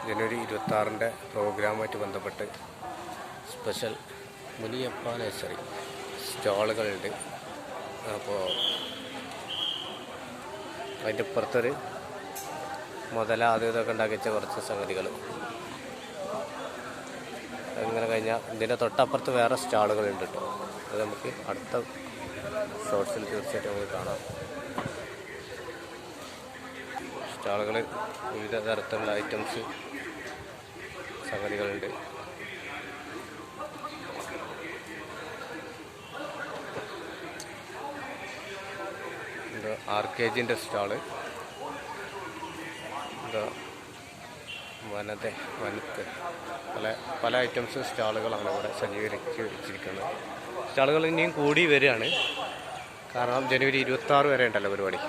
ജനുവരി 26-ൻ്റെ പ്രോഗ്രാമുമായിട്ട് ബന്ധപ്പെട്ട് special Muniyappa nursery സ്റ്റാളുകളുണ്ട്. അപ്പോൾ അതിൻ്റെ ഇപ്പുറത്തൊരു മുതല ഇതൊക്കെ ഉണ്ടാക്കി വെച്ച കുറച്ച് സംഗതികൾ. അങ്ങനെ കഴിഞ്ഞാൽ ഇതിൻ്റെ തൊട്ടപ്പുറത്ത് വേറെ സ്റ്റാളുകളുണ്ട് കേട്ടോ. അത് നമുക്ക് അടുത്ത ഷോർട്സിൽ തീർച്ചയായിട്ടും നമുക്ക് കാണാം. സ്റ്റാളുകൾ വിവിധ തരത്തിലുള്ള ഐറ്റംസ് സംഗതികളുണ്ട്. ഇത് RKGൻ്റെ സ്റ്റാള്, എന്താ വനത്തെ പല ഐറ്റംസ് സ്റ്റാളുകളാണ് ഇവിടെ സജ്ജീകരിച്ച് വെച്ചിരിക്കുന്നത്. സ്റ്റാളുകൾ ഇനിയും കൂടി വരികയാണ്. കാരണം ജനുവരി 26 വരെ ഉണ്ടല്ലോ പരിപാടി.